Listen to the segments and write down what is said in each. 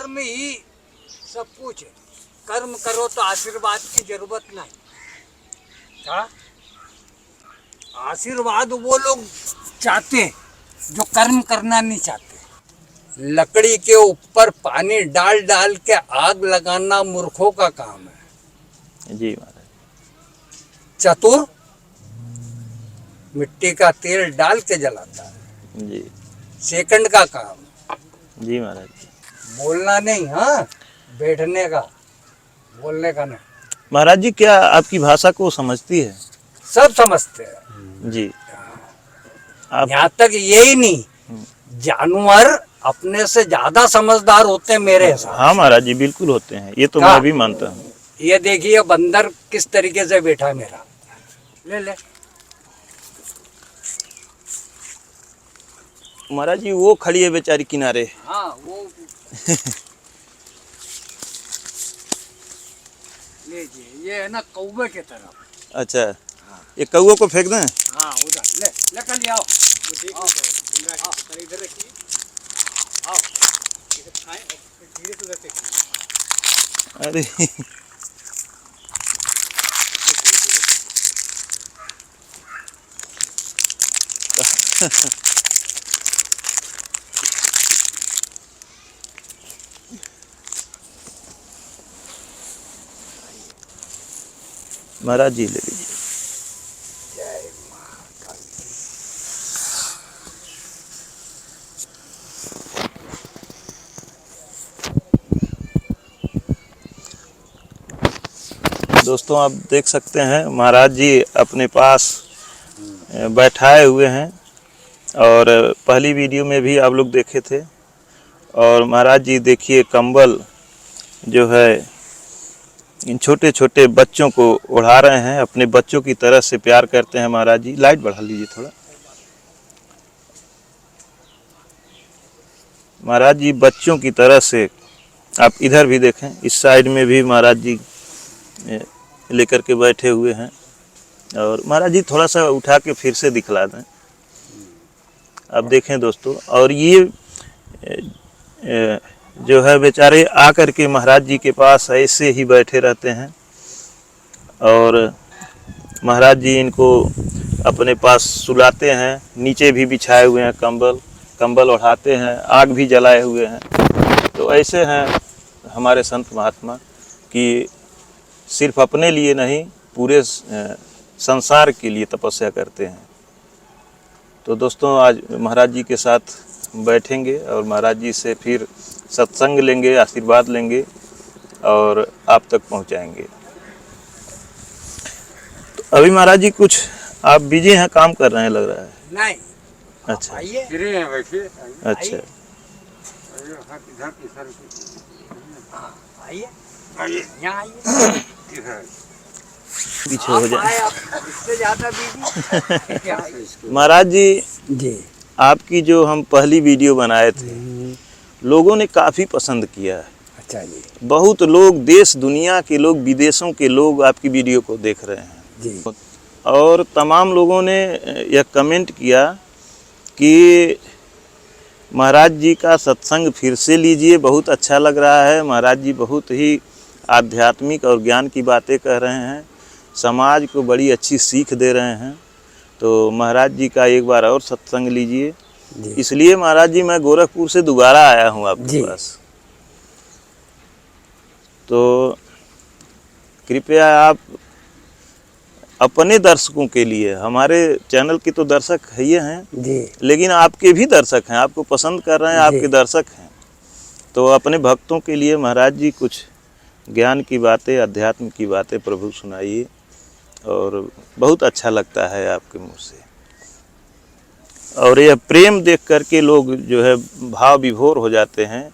कर्म ही सब कुछ है। कर्म करो तो आशीर्वाद की जरूरत नहीं। क्या आशीर्वाद वो लोग चाहते हैं जो कर्म करना नहीं चाहते। लकड़ी के ऊपर पानी डाल डाल के आग लगाना मूर्खों का काम है। जी महाराज। चतुर मिट्टी का तेल डाल के जलाता है। जी सेकंड का काम। जी महाराज। बोलना नहीं, हाँ, बैठने का, बोलने का नहीं। महाराज जी क्या आपकी भाषा को समझती है? सब समझते हैं जी। आप यहाँ तक यही नहीं, जानवर अपने से ज्यादा समझदार होते हैं मेरे हिसाब हाँ महाराज जी बिल्कुल होते हैं, ये तो का? मैं भी मानता हूँ। ये देखिए बंदर किस तरीके से बैठा है मेरा। ले ले। महाराज जी वो खड़ी है बेचारी किनारे। हाँ वो लीजिए, ये है ना कौवे की तरफ। अच्छा, ये कौवे को फेंक दें? हाँ उधर ले ले कर ले आओ। इधर रखिए। आओ इसे खाएं और फिर धीरे से उधर फेंकिए। अरे महाराज जी ले लीजिए। दोस्तों आप देख सकते हैं महाराज जी अपने पास बैठाए हुए हैं, और पहली वीडियो में भी आप लोग देखे थे। और महाराज जी देखिए कंबल जो है इन छोटे छोटे बच्चों को ओढ़ा रहे हैं, अपने बच्चों की तरह से प्यार करते हैं महाराज जी। लाइट बढ़ा लीजिए थोड़ा। महाराज जी बच्चों की तरह से, आप इधर भी देखें, इस साइड में भी महाराज जी लेकर के बैठे हुए हैं। और महाराज जी थोड़ा सा उठा के फिर से दिखला दें, आप देखें दोस्तों। और ये जो है बेचारे आकर के महाराज जी के पास ऐसे ही बैठे रहते हैं, और महाराज जी इनको अपने पास सुलाते हैं। नीचे भी बिछाए हुए हैं कंबल ओढ़ाते हैं, आग भी जलाए हुए हैं। तो ऐसे हैं हमारे संत महात्मा कि सिर्फ अपने लिए नहीं, पूरे संसार के लिए तपस्या करते हैं। तो दोस्तों आज महाराज जी के साथ बैठेंगे और महाराज जी से फिर सत्संग लेंगे, आशीर्वाद लेंगे और आप तक पहुंचाएंगे। तो अभी महाराज जी कुछ आप बिजी हैं, काम कर रहे हैं लग रहा है? नहीं। अच्छा आइए। गिरे हैं वैसे। अच्छा। आइए आइए यहाँ आइए। पीछे हो जाए। इससे ज्यादा बिजी। महाराज जी आपकी जो हम पहली वीडियो बनाए थे, लोगों ने काफ़ी पसंद किया। अच्छा जी। बहुत लोग, देश दुनिया के लोग, विदेशों के लोग आपकी वीडियो को देख रहे हैं जी। और तमाम लोगों ने यह कमेंट किया कि महाराज जी का सत्संग फिर से लीजिए, बहुत अच्छा लग रहा है। महाराज जी बहुत ही आध्यात्मिक और ज्ञान की बातें कह रहे हैं, समाज को बड़ी अच्छी सीख दे रहे हैं। तो महाराज जी का एक बार और सत्संग लीजिए। इसलिए महाराज जी मैं गोरखपुर से दोबारा आया हूँ आपके पास। तो कृपया आप अपने दर्शकों के लिए, हमारे चैनल के तो दर्शक है ही हैं जी, लेकिन आपके भी दर्शक हैं, आपको पसंद कर रहे हैं, आपके दर्शक हैं। तो अपने भक्तों के लिए महाराज जी कुछ ज्ञान की बातें, अध्यात्म की बातें प्रभु सुनाइए, और बहुत अच्छा लगता है आपके मुँह से। और यह प्रेम देख करके लोग जो है भाव विभोर हो जाते हैं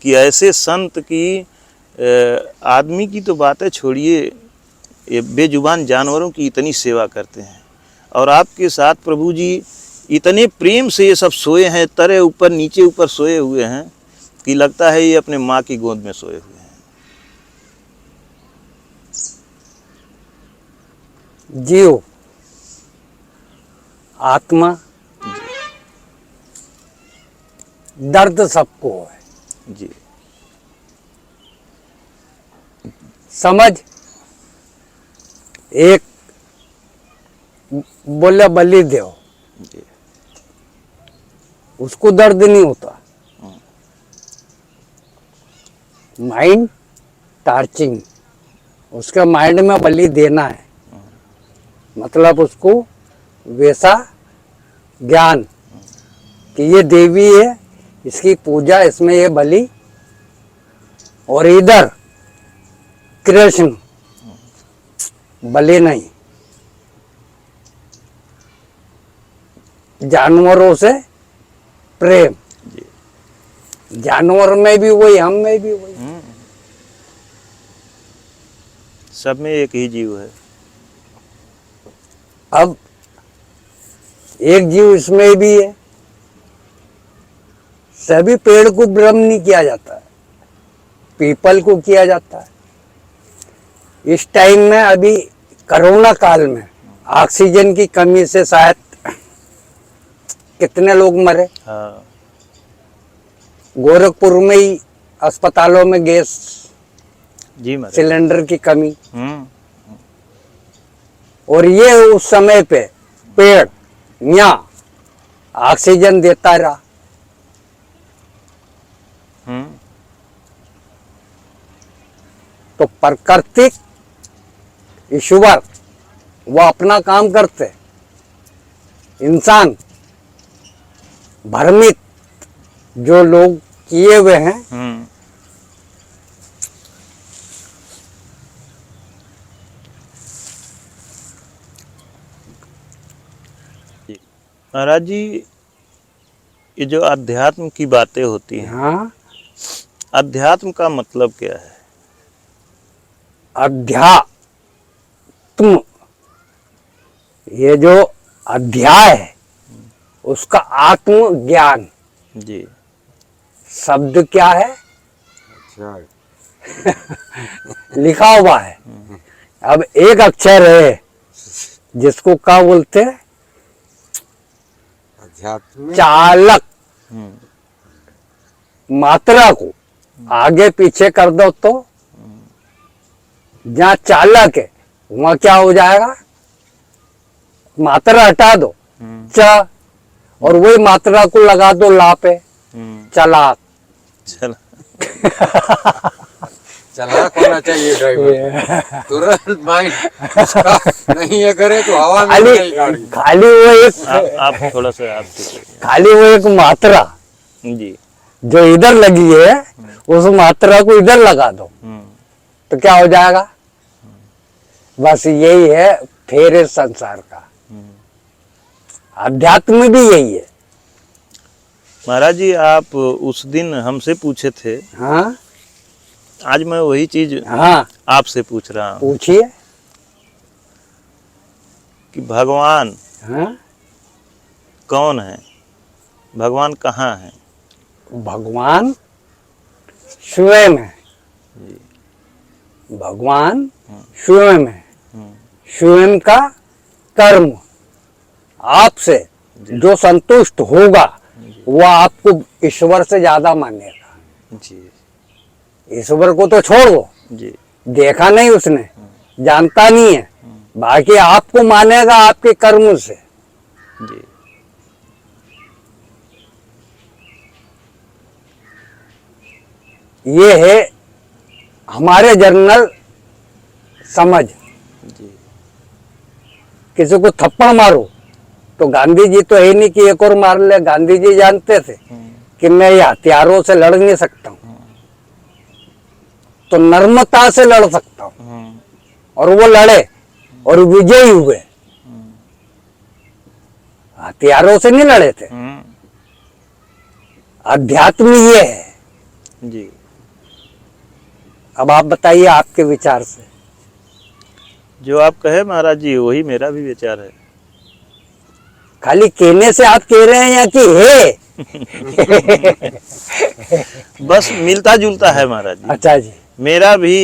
कि ऐसे संत की, आदमी की तो बातें छोड़िए, ये बेजुबान जानवरों की इतनी सेवा करते हैं। और आपके साथ प्रभु जी इतने प्रेम से ये सब सोए हैं, तरे ऊपर नीचे ऊपर सोए हुए हैं कि लगता है ये अपने माँ की गोद में सोए हुए हैं। जीव आत्मा दर्द सबको है जी। समझ, एक बोले बलि दो, जी। उसको दर्द नहीं होता। माइंड टार्चिंग, उसके माइंड में बलि देना है, मतलब उसको वैसा ज्ञान कि ये देवी है, इसकी पूजा, इसमें ये बलि, और इधर कृष्ण बलि नहीं, जानवरों से प्रेम, जानवर में भी वही, हम में भी वही। सब में एक ही जीव है। अब एक जीव इसमें भी है। सभी पेड़ को ब्रह्म नहीं किया जाता है, पीपल को किया जाता है। इस टाइम में अभी कोरोना काल में ऑक्सीजन की कमी से शायद कितने लोग मरे। हाँ। गोरखपुर में ही अस्पतालों में गैस जी महाराज। सिलेंडर की कमी, और ये उस समय पे पेड़ यहाँ ऑक्सीजन देता रहा। तो प्राकृतिक ईश्वर वो अपना काम करते, इंसान भ्रमित जो लोग किए हुए हैं, महाराज जी, ये जो अध्यात्म की बातें होती हैं, हाँ, अध्यात्म का मतलब क्या है? अध्यात्म, ये जो अध्याय है उसका आत्म ज्ञान जी। शब्द क्या है? लिखा हुआ है। अब एक अक्षर है जिसको क्या बोलते हैं? चालक। मात्रा को आगे पीछे कर दो तो जहाँ चालक है वहां क्या हो जाएगा? मात्रा हटा दो, च, और वही मात्रा को लगा दो ला पे, चालाक। चालाक होना चाहिए ड्राइवर, तुरंत माइंड नहीं ये करे तो हवा में उड़ेगी गाड़ी। खाली वो एक आप थोड़ा सा आप खाली वो एक मात्रा जी जो इधर लगी है उस मात्रा को इधर लगा दो तो क्या हो जाएगा? बस यही है फेरे संसार का। अध्यात्म भी यही है। महाराज जी, आप उस दिन हमसे पूछे थे, हाँ, आज मैं वही चीज हाँ, आपसे पूछ रहा हूँ पूछिए। कि भगवान हाँ, कौन है? भगवान कहाँ है? भगवान स्वयं है। भगवान स्वयं है। स्वयं का कर्म आपसे जो संतुष्ट होगा वो आपको ईश्वर से ज्यादा मानेगा। जी ईश्वर को तो छोड़ दो, जी देखा नहीं उसने, जानता नहीं है, बाकी आपको मानेगा आपके कर्म से। जी ये है हमारे जर्नल समझ। जी किसी को थप्पड़ मारो तो गांधी जी तो है नहीं कि एक और मार ले। गांधी जी जानते थे कि मैं ये हथियारों से लड़ नहीं सकता हूं, तो नर्मता से लड़ सकता हूं, और वो लड़े और विजयी हुए। हथियारों से नहीं लड़े थे। अध्यात्म ये है। जी अब आप बताइए आपके विचार से। जो आप कहे महाराज जी वही मेरा भी विचार है। खाली कहने से आप कह रहे हैं या कि है? बस मिलता जुलता है महाराज जी। अच्छा जी। मेरा भी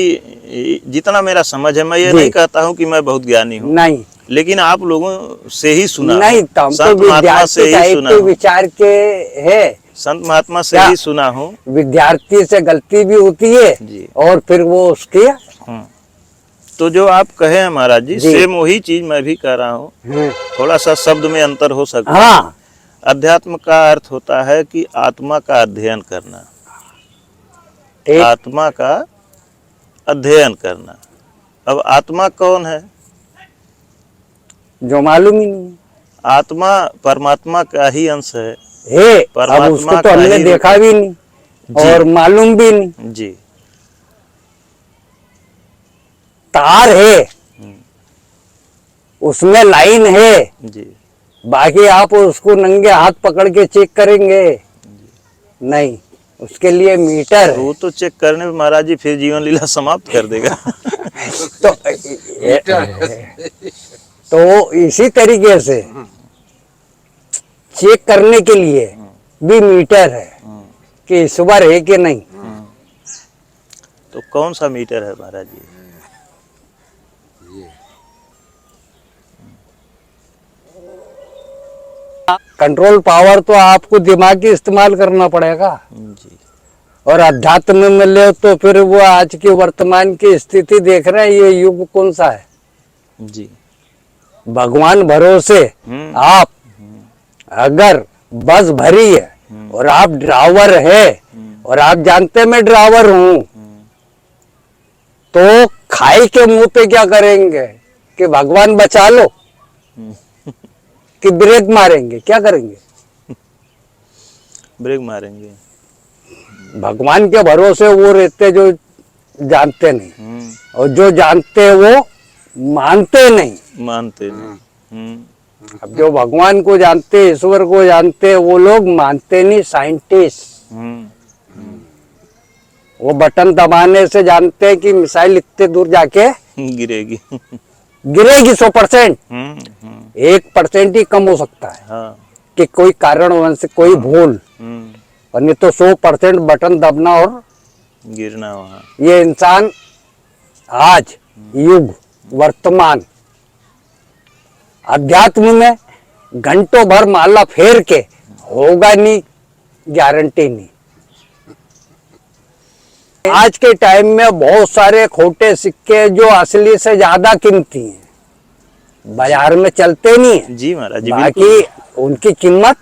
जितना मेरा समझ है, मैं ये नहीं कहता हूँ कि मैं बहुत ज्ञानी हूँ, नहीं, लेकिन आप लोगों से ही सुना, नहीं, तो संत महात्मा से ही सुना हूँ। विचार के है, संत महात्मा से ही सुना हूँ। विद्यार्थी से गलती भी होती है जी। और फिर वो उसकी तो जो आप कहे हैं महाराज जी, जी। सेम वही चीज मैं भी कह रहा हूँ। थोड़ा सा शब्द में अंतर हो सकता है। हाँ, अध्यात्म का अर्थ होता है कि आत्मा का अध्ययन करना, ठीक। आत्मा का अध्ययन करना। अब आत्मा कौन है? जो मालूम ही नहीं आत्मा परमात्मा का ही अंश है। है। अब परमात्मा उसको तो का हमने ही देखा भी नहीं जी। और मालूम भी नहीं। जी तार है, उसमें लाइन है, जी बाकी आप उसको नंगे हाथ पकड़ के चेक करेंगे नहीं, उसके लिए मीटर तो है। वो तो चेक करने में महाराज जी फिर जीवन लीला समाप्त कर देगा। तो तो इसी तरीके से चेक करने के लिए भी मीटर है कि ईश्वर है कि नहीं। तो कौन सा मीटर है महाराज जी? कंट्रोल पावर तो आपको दिमाग की इस्तेमाल करना पड़ेगा। जी और अध्यात्म में मिले तो फिर वो आज की वर्तमान की स्थिति देख रहे हैं, ये युग कौन सा है। जी भगवान भरोसे आप अगर बस भरी है और आप ड्राइवर है और आप जानते मैं ड्राइवर हूं, तो खाई के मुंह पे क्या करेंगे कि भगवान बचा लो, कि ब्रेक मारेंगे, क्या करेंगे? ब्रेक मारेंगे। भगवान के भरोसे वो रहते जो जानते नहीं, और जो जानते वो मानते नहीं। मानते नहीं। अब जो भगवान को जानते, ईश्वर को जानते, वो लोग मानते नहीं। साइंटिस्ट वो बटन दबाने से जानते हैं कि मिसाइल इतने दूर जाके गिरेगी। गिरेगी 100%। 1% ही कम हो सकता है हाँ। कि कोई कारणवश से कोई भूल, और नहीं तो 100% बटन दबना और गिरना वहाँ। ये इंसान आज युग वर्तमान अध्यात्म में घंटों भर माला फेर के होगा नहीं, गारंटी नहीं। आज के टाइम में बहुत सारे खोटे सिक्के जो असली से ज्यादा कीमती हैं, बाजार में चलते नहीं है। जी महाराज जी, बाकी उनकी कीमत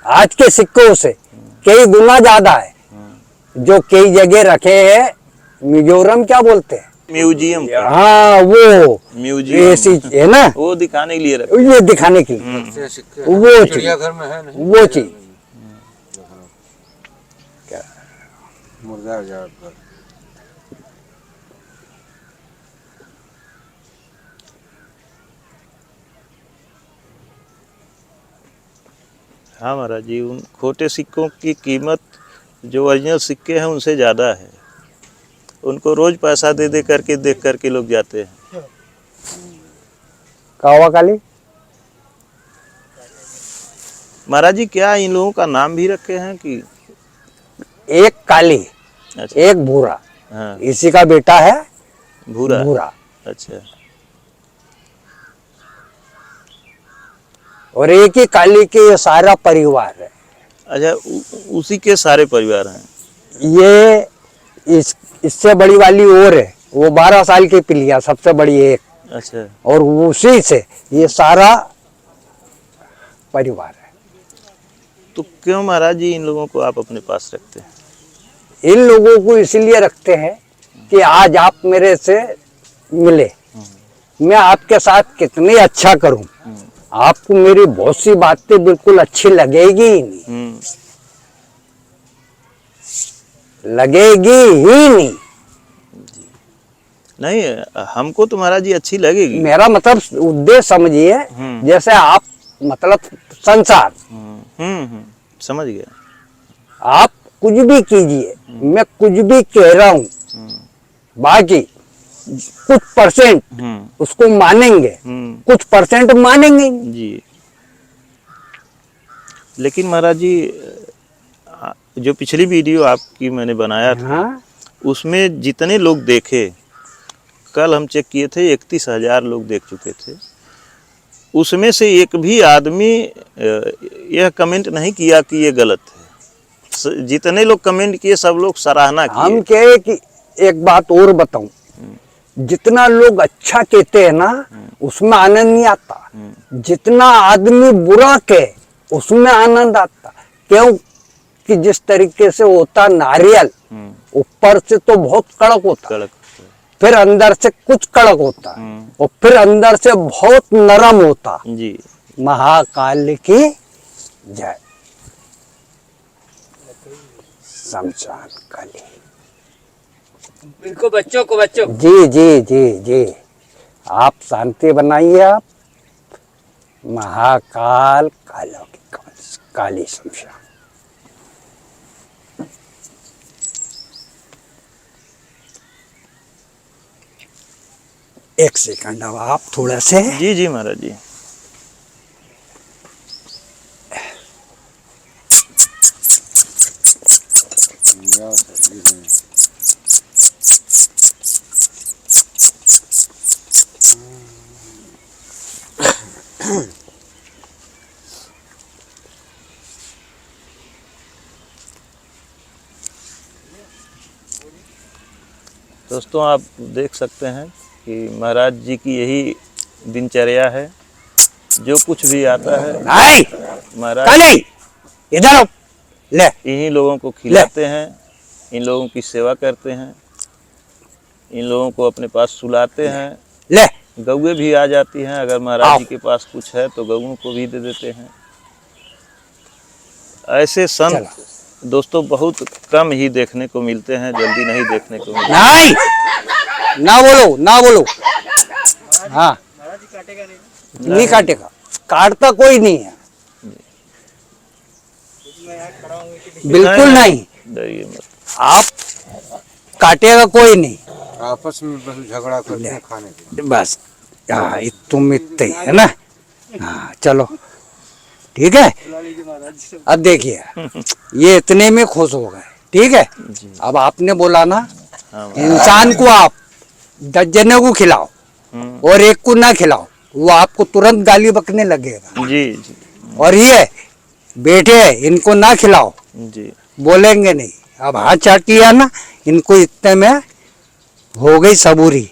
आज के सिक्कों से कई गुना ज्यादा है, जो कई जगह रखे हैं। मिजोरम क्या बोलते हैं, म्यूजियम। हाँ वो म्यूजियम ऐसी है ना, वो दिखाने के लिए रखे। ये दिखाने के लिए सिक्के वो चीज, चिड़ियाघर में है नहीं, वो चीज। मुर्गा जाट पर। हाँ महाराज जी, उन खोटे सिक्कों की कीमत जो ओरिजिनल सिक्के हैं उनसे ज़्यादा है। उनको रोज पैसा दे दे करके देख करके लोग जाते हैं। कावा काली महाराज जी, क्या इन लोगों का नाम भी रखे हैं कि? एक काली, अच्छा। एक भूरा, हाँ, इसी का बेटा है भूरा। भूरा। अच्छा। और एक ही काली के ये सारा परिवार है। अच्छा, उसी के सारे परिवार हैं। ये इससे बड़ी वाली और है, वो 12 साल की पिलिया सबसे बड़ी एक, अच्छा। और उसी से ये सारा परिवार है। तो क्यों महाराज जी इन लोगों को आप अपने पास रखते हैं? इन लोगों को इसलिए रखते हैं कि आज आप मेरे से मिले, मैं आपके साथ कितनी अच्छा करूं, आपको मेरी बहुत सी बातें बिल्कुल अच्छी लगेगी ही नहीं, लगेगी ही नहीं। नहीं, हमको तो महाराज जी अच्छी लगेगी। मेरा मतलब उद्देश्य समझिए, जैसे आप मतलब संसार, समझ गया। आप कुछ भी कीजिए, मैं कुछ भी कह रहा हूं, बाकी कुछ परसेंट उसको मानेंगे, कुछ परसेंट मानेंगे जी। लेकिन महाराज जी, जो पिछली वीडियो आपकी मैंने बनाया था, हाँ? उसमें जितने लोग देखे, कल हम चेक किए थे 31,000 लोग देख चुके थे। उसमें से एक भी आदमी यह कमेंट नहीं किया कि ये गलत है। जितने लोग कमेंट किए सब लोग सराहना किए। हम कहे कि एक बात और बताऊं, जितना लोग अच्छा कहते हैं ना उसमें आनंद नहीं आता, जितना आदमी बुरा कहे उसमें आनंद आता। क्यों कि जिस तरीके से होता नारियल ऊपर से तो बहुत कड़क होता, कड़क। फिर अंदर से कुछ कड़क होता और फिर अंदर से बहुत नरम होता। जी। महाकाल की जय। शमशान काली। इनको बच्चों को बच्चों जी जी जी जी, आप शांति बनाइए। आप महाकाल कालों की काली शमशान। एक सेकंड, अब आप थोड़ा से जी जी महाराज जी। दोस्तों आप देख सकते हैं कि महाराज जी की यही दिनचर्या है। जो कुछ भी आता है महाराज काली इधर आओ, ले इन्हीं लोगों को खिलाते हैं, इन लोगों की सेवा करते हैं, इन लोगों को अपने पास सुलाते हैं। ले गौएं भी आ जाती हैं, अगर महाराज जी के पास कुछ है तो गौओं को भी दे देते हैं। ऐसे संत दोस्तों बहुत कम ही देखने को मिलते हैं, जल्दी नहीं देखने को मिलते। नहीं, ना बोलो ना बोलो। हाँ नहीं काटेगा, काटता कोई नहीं है, बिल्कुल नहीं। डरिए मत। आप काटेगा कोई नहीं, आपस में बस झगड़ा करते हैं खाने के। बस। हाँ तुम इतने ही है ना। हाँ चलो ठीक है। अब देखिए ये इतने में खुश हो गए, ठीक है। अब आपने बोला ना इंसान को आप 10 जने को खिलाओ और एक को ना खिलाओ, वो आपको तुरंत गाली बकने लगेगा। जी जी और ये बेटे इनको ना खिलाओ, जी बोलेंगे नहीं। अब हाथ चाटिया ना, इनको इतने में हो गई सबूरी।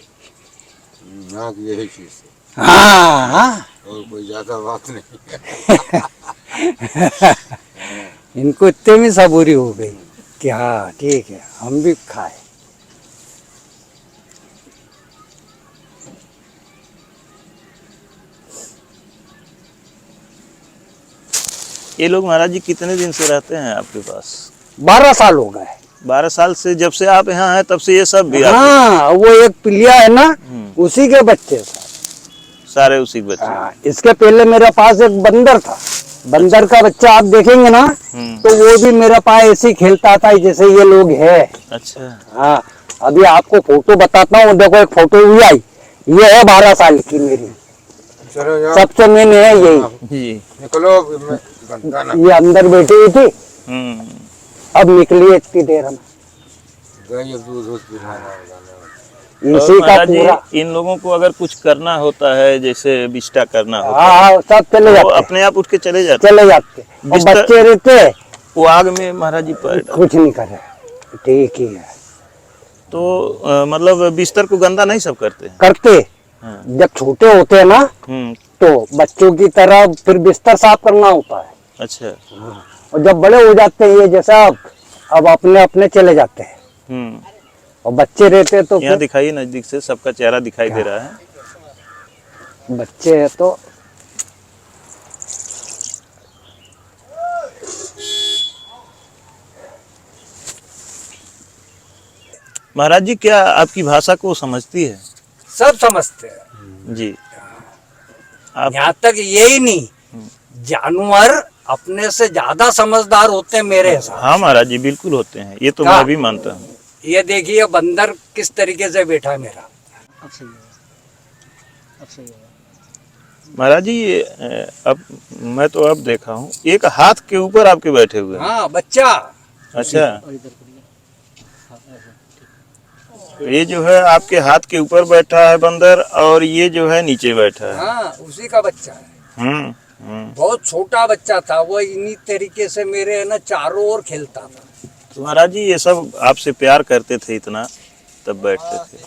हाँ यही चीज है। हाँ हाँ और कोई ज्यादा बात नहीं। इनको इतने में सबूरी हो गई कि हाँ ठीक है हम भी खाए। ये लोग महाराज जी कितने दिन से रहते हैं आपके पास? 12 साल हो गए। 12 साल से जब से आप यहाँ हैं तब से ये सब भी हाँ वो एक पिलिया है ना, उसी के बच्चे सारे उसी के बच्चे। हाँ, इसके पहले मेरे पास एक बंदर था, बंदर का बच्चा आप देखेंगे ना तो वो भी मेरे पास ऐसे ही खेलता था जैसे ये लोग है। अच्छा। हाँ अभी आपको फोटो बताता हूँ, देखो एक फोटो भी आई, ये है 12 साल की मेरी, सबसे मैंने है यही। जी निकलो, ये अंदर बैठी हुई थी, अब निकली इतनी देर में। इसी का पूरा इन लोगों को अगर कुछ करना होता है, जैसे विष्टा करना होता है, हाँ सब चले जाते, अपने आप उठ के चले जाते और बच्चे रहते वो आग में महाराज जी पैर डाल। कुछ नहीं करे, ठीक ही है। तो मतलब बिस्तर को गंदा नहीं सब करते हैं? करते हाँ। जब छोटे होते हैं ना तो बच्चों की तरह फिर बिस्तर साफ करना होता है। अच्छा। और जब बड़े हो जाते हैं ये जैसा अब अपने अपने चले जाते हैं और बच्चे रहते तो यहाँ दिखाइए नजदीक से, सबका चेहरा दिखाई दे रहा है। बच्चे है तो महाराज जी क्या आपकी भाषा को समझती है? सब समझते हैं जी। आप यहाँ तक यही नहीं, जानवर अपने से ज्यादा समझदार होते हैं मेरे हिसाब। हाँ महाराज जी बिल्कुल होते हैं, ये तो मैं भी मानता हूँ। ये देखिए बंदर किस तरीके से बैठा है मेरा। महाराज जी ये अब मैं तो अब देखा हूँ एक हाथ के ऊपर आपके बैठे हुए हैं। हाँ बच्चा। अच्छा, ये जो है आपके हाथ के ऊपर बैठा है बंदर और ये जो है नीचे बैठा है। हाँ उसी का बच्चा है। बहुत छोटा बच्चा था वो, इन्हीं तरीके से मेरे है ना चारों ओर खेलता था। तो महाराज जी ये सब आपसे प्यार करते थे इतना तब बैठते थे?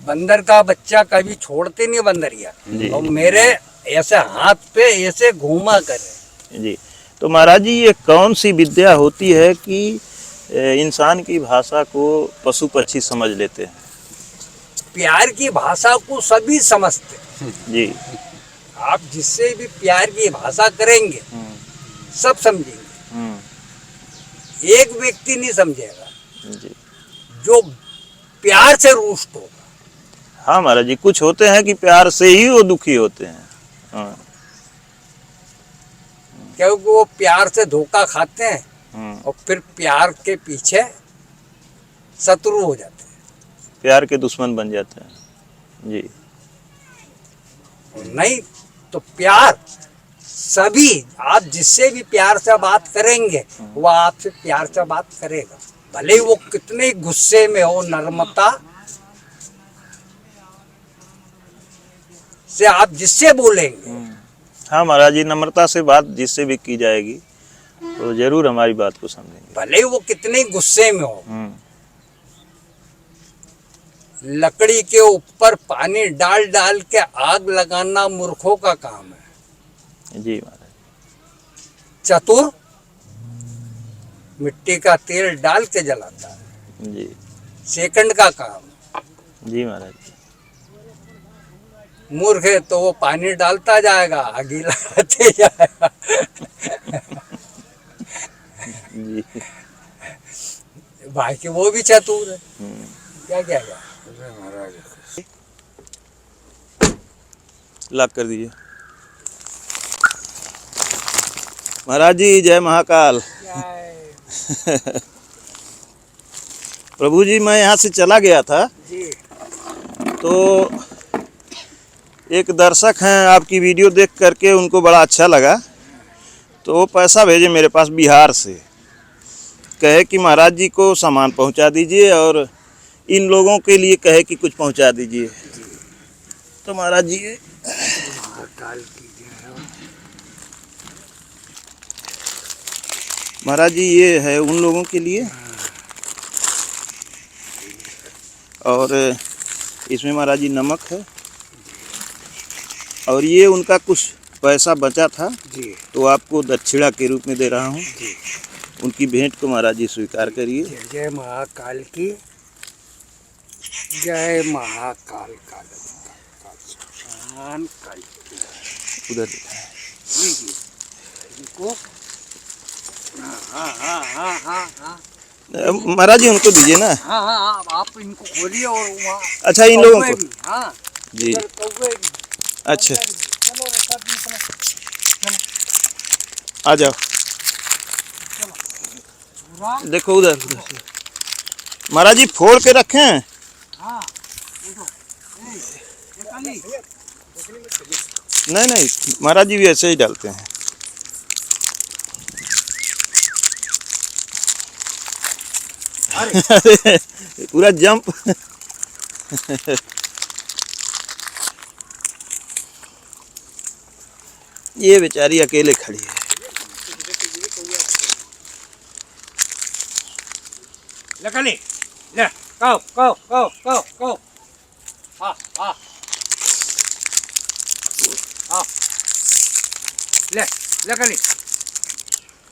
बंदर का बच्चा कभी छोड़ते नहीं बंदरिया, जी। और मेरे ऐसे हाथ पे ऐसे घूमा करे। जी। तो महाराज जी ये कौन सी विद्या होती है कि इंसान की भाषा को पशु पक्षी समझ लेते हैं? प्यार की भाषा को सभी समझते हैं। जी। आप जिससे भी प्यार की भाषा करेंगे सब समझेंगे। हम्म, एक व्यक्ति नहीं समझेगा जी। जो प्यार से रुष्ट होगा। हाँ महाराज जी, कुछ होते हैं कि प्यार से ही वो दुखी होते हैं। हाँ। क्योंकि वो प्यार से धोखा खाते हैं हम्म, और फिर प्यार के पीछे शत्रु हो जाते हैं। प्यार के दुश्मन बन जाते हैं। जी। और नहीं तो प्यार सभी, आप जिससे भी प्यार से बात करेंगे वो आपसे प्यार से बात करेगा, भले ही वो कितने गुस्से में हो। नर्मता से आप जिससे बोलेंगे, हाँ महाराज जी, नम्रता से बात जिससे भी की जाएगी तो जरूर हमारी बात को समझेंगे। भले ही वो कितने गुस्से में हो। लकड़ी के ऊपर पानी डाल डाल के आग लगाना मूर्खों का काम है। जी महाराज। चतुर मिट्टी का तेल डाल के जलाता है, जी। सेकंड का काम। जी महाराज। मूर्ख है तो वो पानी डालता जाएगा, आग लगाते जाएगा। जी। बाकी वो भी चतुर है। क्या क्या क्या महाराज लॉक कर दीजिए। महाराज जी जय महाकाल। प्रभु जी, मैं यहाँ से चला गया था जी। तो एक दर्शक हैं, आपकी वीडियो देख करके उनको बड़ा अच्छा लगा, तो वो पैसा भेजे मेरे पास बिहार से, कहे कि महाराज जी को सामान पहुंचा दीजिए और इन लोगों के लिए कहे कि कुछ पहुंचा दीजिए। तो महाराज जी महाकाल की जय। महाराज जी ये है उन लोगों के लिए, और इसमें महाराज जी नमक है, और ये उनका कुछ पैसा बचा था जी। तो आपको दक्षिणा के रूप में दे रहा हूँ। जी। उनकी भेंट को महाराज जी स्वीकार करिए। जय जय महाकाल की जय। महाकाल का उधर इनको हाँ हाँ हाँ हाँ हाँ महाराज जी उनको दीजिए ना। हाँ हाँ हाँ, आप इनको खोलिए और वहाँ अच्छा, इन लोगों को। भी, हाँ जी। उधर कौवे भी। अच्छा, आ जाओ, देखो उधर उधर। महाराज जी फोड़ के रखें। हाँ नहीं नहीं, महाराज जी भी ऐसे ही डालते हैं। अरे पूरा जंप। ये बेचारी अकेले खड़ी है। लकली ले कहो कहो कहो कहो कहो। हाँ हाँ हाँ ले लकली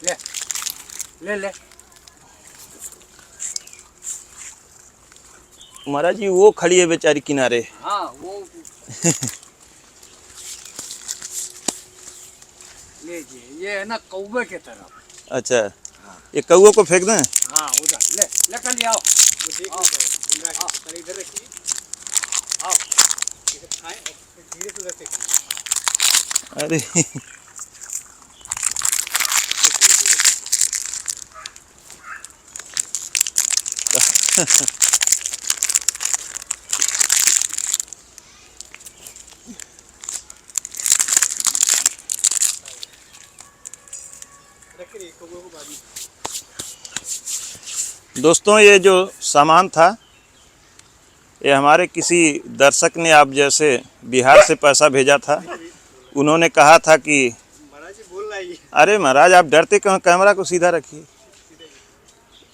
ले ले ले। महाराज जी वो खड़ी है बेचारी किनारे। हाँ वो लीजिए, ये है ना कौवे के तरफ। अच्छा, ये कौवे को फेंक दें। हाँ उधर ले लकली आओ। इधर रखिए। आओ खाएं और धीरे से उधर से। अरे दोस्तों, ये जो सामान था ये हमारे किसी दर्शक ने आप जैसे बिहार से पैसा भेजा था। उन्होंने कहा था कि अरे महाराज आप डरते क्यों, कैमरा को सीधा रखिए।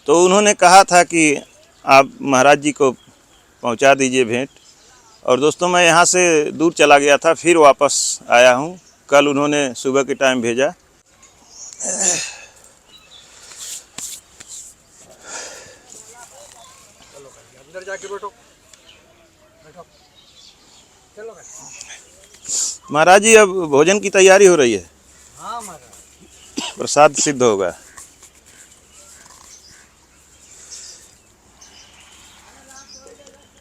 तो उन्होंने कहा था कि आप महाराज जी को पहुंचा दीजिए भेंट। और दोस्तों मैं यहाँ से दूर चला गया था, फिर वापस आया हूँ। कल उन्होंने सुबह के टाइम भेजा। अंदर जाके बैठो बैठो। चलो महाराज जी अब भोजन की तैयारी हो रही है। हाँ महाराज, प्रसाद सिद्ध होगा।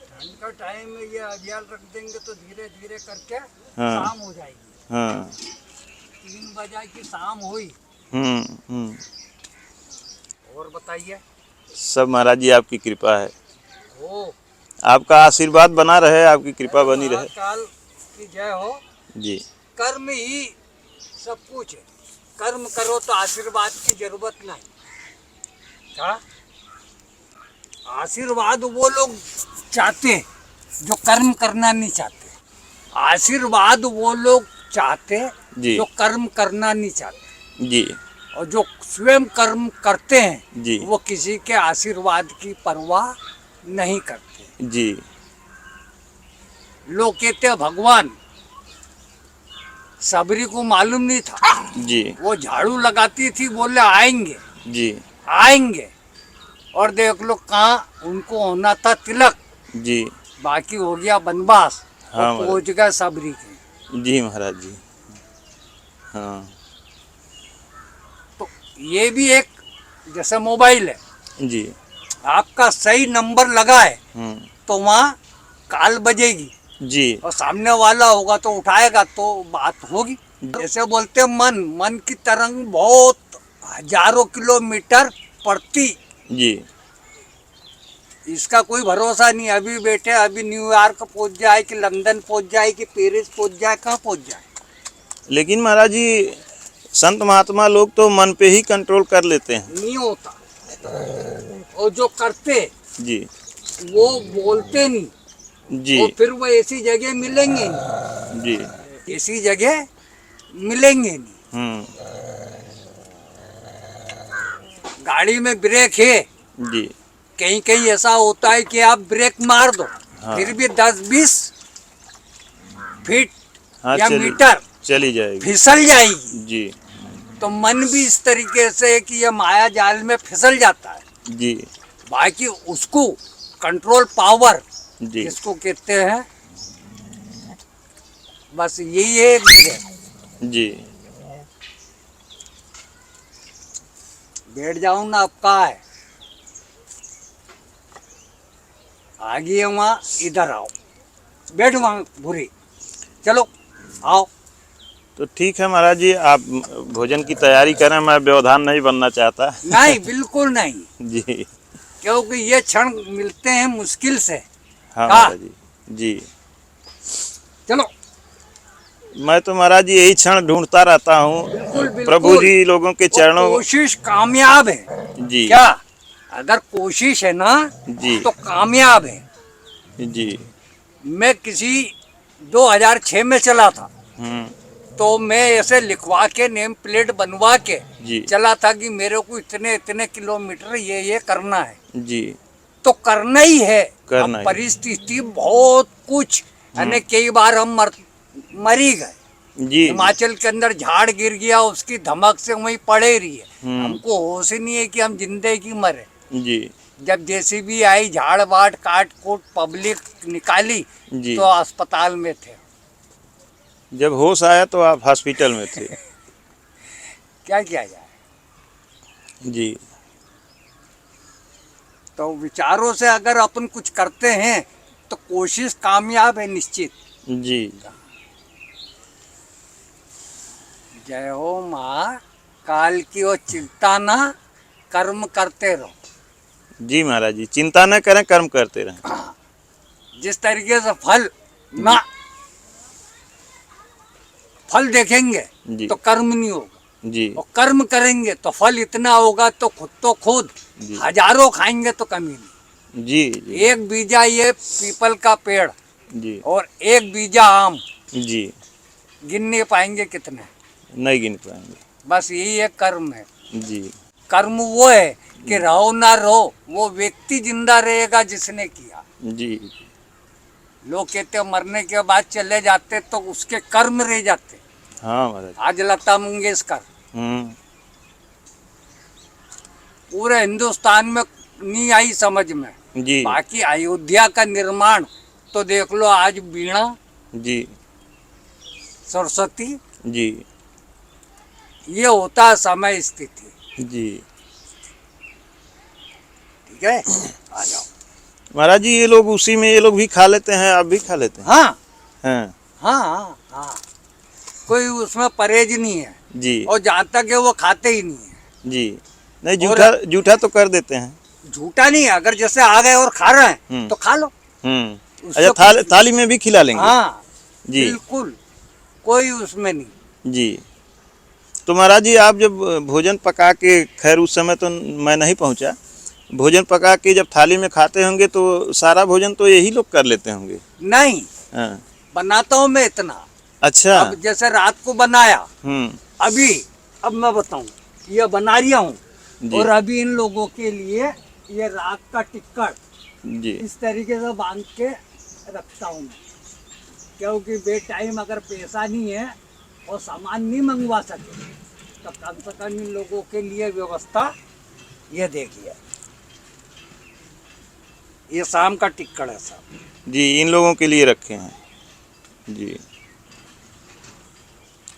ठंड का टाइम में ये अभियान रख देंगे तो धीरे धीरे करके हाँ। शाम हो जाएगी। हाँ 3 बजे की शाम हुई। हम्म। और बताइए। सब महाराज जी आपकी कृपा है, ओ आपका आशीर्वाद बना रहे, आपकी कृपा बनी रहे। काल की जय हो। जी कर्म ही सब कुछ है। कर्म करो तो आशीर्वाद की जरूरत नहीं। क्या आशीर्वाद वो लोग चाहते हैं जो कर्म करना नहीं चाहते। आशीर्वाद वो लोग चाहते जी। जो कर्म करना नहीं चाहते। जी और जो स्वयं कर्म करते हैं जी वो किसी के आशीर्वाद की परवाह नहीं करते। जी लोग कहते हैं भगवान, सबरी को मालूम नहीं था। जी वो झाड़ू लगाती थी, बोले आएंगे जी आएंगे, और देख लो कहाँ उनको होना था तिलक, जी बाकी हो गया बनवास। हाँ और पहुंच गए सबरी के। जी महाराज जी। हाँ तो ये भी एक जैसे मोबाइल है, जी। आपका सही नंबर लगा है तो वहाँ कॉल बजेगी जी और सामने वाला होगा तो उठाएगा तो बात होगी। जैसे बोलते हैं मन की तरंग बहुत हजारों किलोमीटर प्रति। जी इसका कोई भरोसा नहीं। अभी बैठे, अभी न्यूयॉर्क पहुंच जाए कि लंदन पहुंच जाए कि पेरिस पहुंच जाए, कहाँ पहुंच जाए। लेकिन महाराज जी संत महात्मा लोग तो मन पे ही कंट्रोल कर लेते हैं। नहीं होता। और जो करते जी वो बोलते नहीं। जी और फिर वो ऐसी जगह मिलेंगे नहीं, जी ऐसी जगह मिलेंगे नहीं। गाड़ी में ब्रेक है, जी कहीं कहीं ऐसा होता है कि आप ब्रेक मार दो, हाँ। फिर भी 10-20 फीट हाँ या मीटर चली जाएगी। फिसल जाएगी। जी तो मन भी इस तरीके से है कि ये माया जाल में फिसल जाता है। जी बाकी उसको कंट्रोल पावर जी जिसको कहते हैं, बस यही है ब्रेक। जी। बैठ जाऊं ना, अब कहाँ है, आगे वहाँ, इधर आओ, बैठ वहाँ भूरी, चलो आओ। तो ठीक है महाराज जी, आप भोजन की तैयारी करें, मैं व्यवधान नहीं बनना चाहता। नहीं, बिल्कुल नहीं। जी क्योंकि ये क्षण मिलते हैं मुश्किल से। हाँ कहाँ? महाराज जी। जी चलो। मैं तो महाराज जी यही क्षण ढूंढता रहता हूँ, बिल्कुल। प्रभु जी लोगों के वो चरणों। कोशिश कामयाब है। जी क्या अगर कोशिश है ना जी तो कामयाब है। जी मैं किसी 2006 में चला था, तो मैं ऐसे लिखवा के नेम प्लेट बनवा के जी चला था कि मेरे को इतने इतने किलोमीटर ये करना है। जी तो करना ही है। करना अब ही। परिस्थिति बहुत कुछ, यानी कई बार हम मरी गए। जी हिमाचल के अंदर झाड़ गिर गया, उसकी धमक से वहीं पड़े रही है। हम्म। हमको होश ही नहीं है कि हम जिंदगी की मरे। जी जब जेसीबी आई, झाड़ वाड़ काट कूट पब्लिक निकाली जी। तो अस्पताल में थे। जब होश आया तो आप हॉस्पिटल में थे। क्या किया जाए। जी तो विचारों से अगर अपन कुछ करते हैं तो कोशिश कामयाब है निश्चित। जी जय हो माँ काल की, वो चिंता ना, कर्म करते रहो। जी महाराज जी, चिंता न करें, कर्म करते रहें। जिस तरीके से फल ना, फल देखेंगे जी तो कर्म नहीं होगा, जी और कर्म करेंगे तो फल इतना होगा तो खुद जी। हजारों खाएंगे तो कमी नहीं। जी जी एक बीजा ये पीपल का पेड़ जी और एक बीजा आम, जी गिन नहीं पाएंगे कितने। नहीं गिन पाएंगे। बस यही एक कर्म है। जी कर्म वो है कि रहो ना रहो, वो व्यक्ति जिंदा रहेगा जिसने किया। जी लोग कहते मरने के बाद चले जाते तो उसके कर्म रह जाते। हाँ महाराज। आज लता मंगेशकर पूरे हिंदुस्तान में नहीं आई समझ में। जी बाकी अयोध्या का निर्माण तो देख लो, आज वीणा जी सरस्वती, जी ये होता है समय स्थिति। जी। ठीक है, आ जाओ महाराज जी, ये लोग उसी में ये लोग भी खा लेते हैं, आप भी खा लेते हैं? हाँ हैं हाँ हाँ, कोई उसमें परहेज नहीं है जी और जहाँ तक है वो खाते ही नहीं है। जी। नहीं, जूठा जूठा तो कर देते हैं। झूठा नहीं है, अगर जैसे आ गए और खा रहे हैं तो खा लो। अच्छा, थाली में भी खिला लेंगे? हाँ जी बिल्कुल, कोई उसमें नहीं। जी। तो महाराज जी, आप जब भोजन पका के, खैर उस समय तो मैं नहीं पहुंचा, भोजन पका के जब थाली में खाते होंगे तो सारा भोजन तो यही लोग कर लेते होंगे? नहीं, हाँ। बनाता हूँ मैं इतना। अच्छा। अब जैसे रात को बनाया, हम्म। अब मैं बताऊं, ये बना रहा हूँ जी। और अभी इन लोगों के लिए ये रात का टिक्कट जी इस तरीके से बांध के रखता हूँ मैं, क्योंकि बे टाइम अगर पैसा नहीं है और सामान नहीं मंगवा सके तो कम से कम इन लोगों के लिए व्यवस्था ये देखिए, ये शाम का टिक्कट है सब। जी, इन लोगों के लिए रखे हैं जी।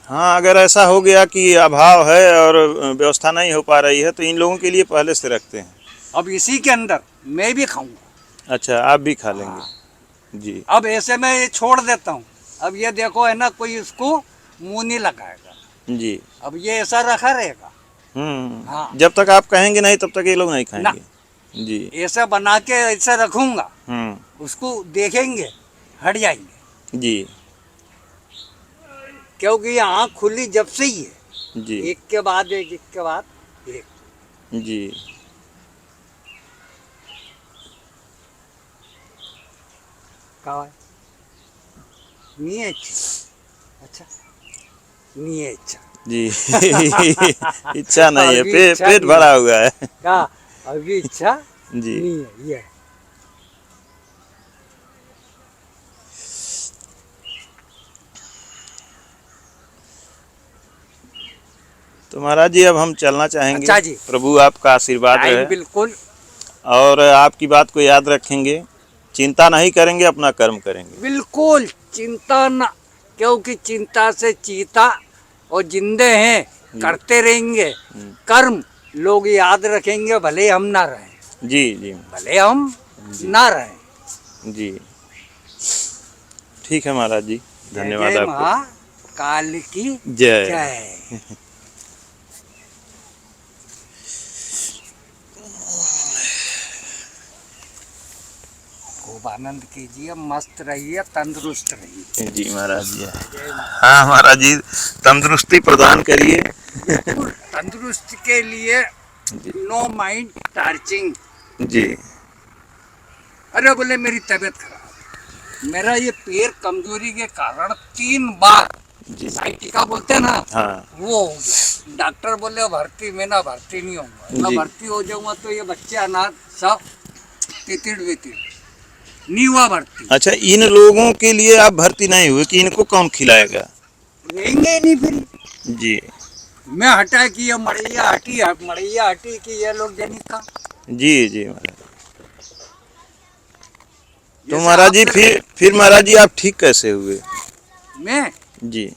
हाँ, अगर ऐसा हो गया कि अभाव है और व्यवस्था नहीं हो पा रही है तो इन लोगों के लिए पहले से रखते हैं। अब इसी के अंदर मैं भी खाऊंगा। अच्छा, आप भी खा लेंगे जी। अब ऐसे में ये छोड़ देता हूँ। अब ये देखो है ना, कोई इसको मुंह नहीं लगाएगा जी। अब ये ऐसा रखा रहेगा। हाँ। जब तक आप कहेंगे नहीं तब तक ये लोग नहीं खाएंगे जी। ऐसा बना के ऐसे रखूंगा, उसको देखेंगे हट जाएंगे जी। क्योंकि ये आँख खुली जब से ही है, जी। एक के बाद एक, एक के बाद एक। जी। कहा नहीं है अच्छा, नहीं है अच्छा जी। इच्छा नहीं है, अभी पेट इच्छा नहीं भरा हुआ है। क्या अभी इच्छा जी। नहीं है ये। तो महाराज जी, अब हम चलना चाहेंगे। अच्छा जी। प्रभु आपका आशीर्वाद टाइम रहे बिल्कुल, और आपकी बात को याद रखेंगे, चिंता नहीं करेंगे, अपना कर्म करेंगे। बिल्कुल चिंता ना, क्योंकि चिंता से चीता और जिंदे हैं, करते रहेंगे कर्म, लोग याद रखेंगे, भले हम ना रहें। जी जी भले हम ना रहें। जी। ठीक है महाराज जी, धन्यवाद जय आपको। माँ काल की जय। जय। खूब आनंद कीजिए, मस्त रहिए, तंदुरुस्त रहिए। जी महाराज जी। हाँ महाराज जी, तंदुरुस्ती प्रदान करिए। तंदुरुस्त के लिए नो माइंड टार्चिंग। जी। अरे बोले मेरी तबीयत खराब, मेरा ये पैर कमजोरी के कारण 3 बार साइटिका बोलते हैं ना, हाँ। वो हो गया। डॉक्टर बोले भर्ती, मैं ना भर्ती नहीं होऊंगा, मैं भर्ती हो जाऊंगा तो ये बच्चे अनाथ सब तितिड़ बितिड़ नहीं हुआ भर्ती। अच्छा, इन लोगों के लिए आप भर्ती नहीं हुए कि इनको कौन खिलाएगा? रहेंगे ही नहीं फिर। जी। मैं हटा कि ये मड़ैया हटी कि ये लोग जनिक का। जी जी महाराज। तो महाराज जी, फिर महाराज जी आप ठीक कैसे हुए? मैं जी।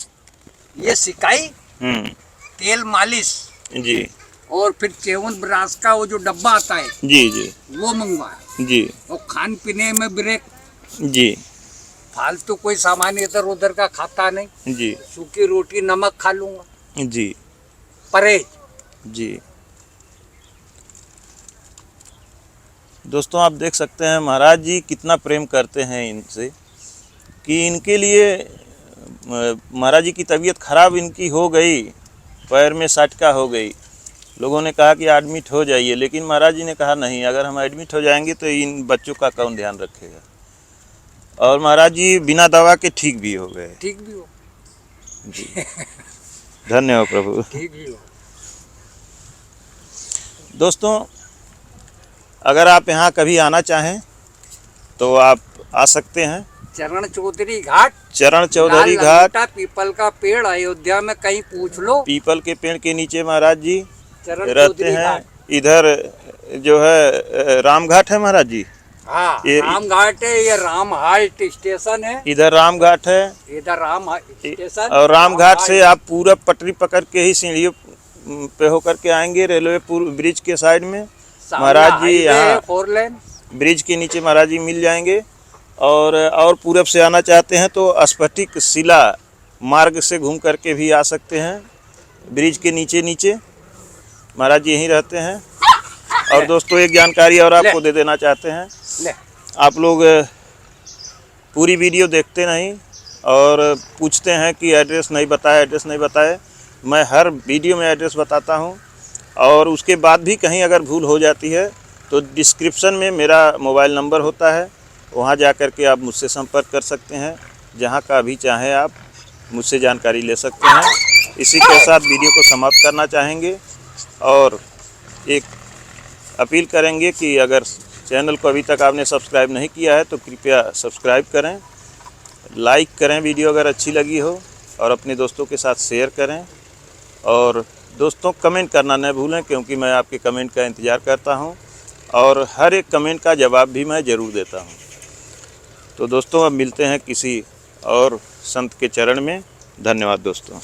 ये सिकाई, तेल मालिश जी और फिर च्यवनप्राश ब्रास का वो जो डब्बा आता है जी जी वो मंगवाया। जी और खान पीने में ब्रेक, जी फालतू कोई सामान इधर उधर का खाता नहीं। जी सूखी रोटी नमक खा लूंगा, जी परहेज। जी। दोस्तों, आप देख सकते हैं महाराज जी कितना प्रेम करते हैं इनसे, कि इनके लिए महाराज जी की तबीयत खराब इनकी हो गई, पैर में सटका हो गई। लोगों ने कहा कि एडमिट हो जाइए, लेकिन महाराज जी ने कहा नहीं, अगर हम एडमिट हो जाएंगे तो इन बच्चों का कौन ध्यान रखेगा। और महाराज जी बिना दवा के ठीक भी हो गए। ठीक भी हो जी। धन्य हो प्रभु। ठीक भी हो। दोस्तों, अगर आप यहाँ कभी आना चाहें तो आप आ सकते हैं। चरण चौधरी घाट, चरण चौधरी लाल घाट, लंगोटा, पीपल का पेड़, अयोध्या में कहीं पूछ लो, पीपल के पेड़ के नीचे महाराज जी चरण रहते चौधरी हैं। घाट। इधर जो है राम घाट है महाराज जी, हाँ, ये- राम घाट है, ये राम हाल्ट स्टेशन है, इधर राम घाट है, इधर राम स्टेशन। और राम घाट हाल्ट। से आप पूरा पटरी पकड़ के ही सीढ़ियों पे होकर के आएंगे रेलवे ब्रिज के साइड में सामने महाराज जी। हाईवे है, यहाँ 4 लेन। ब्रिज के नीचे महाराज जी मिल जाएंगे। और पूरब से आना चाहते हैं तो स्फटिक शिला मार्ग से घूम करके भी आ सकते हैं। ब्रिज के नीचे नीचे महाराज जी यहीं रहते हैं। और दोस्तों एक जानकारी और आपको दे देना चाहते हैं, ले, आप लोग पूरी वीडियो देखते नहीं और पूछते हैं कि एड्रेस नहीं बताए, एड्रेस नहीं बताए। मैं हर वीडियो में एड्रेस बताता हूं, और उसके बाद भी कहीं अगर भूल हो जाती है तो डिस्क्रिप्शन में मेरा मोबाइल नंबर होता है, वहां जा कर के आप मुझसे संपर्क कर सकते हैं। जहां का भी चाहें आप मुझसे जानकारी ले सकते हैं। इसी के साथ वीडियो को समाप्त करना चाहेंगे और एक अपील करेंगे कि अगर चैनल को अभी तक आपने सब्सक्राइब नहीं किया है तो कृपया सब्सक्राइब करें, लाइक करें वीडियो अगर अच्छी लगी हो, और अपने दोस्तों के साथ शेयर करें। और दोस्तों कमेंट करना न भूलें, क्योंकि मैं आपके कमेंट का इंतज़ार करता हूं और हर एक कमेंट का जवाब भी मैं ज़रूर देता हूं। तो दोस्तों अब मिलते हैं किसी और संत के चरण में। धन्यवाद दोस्तों।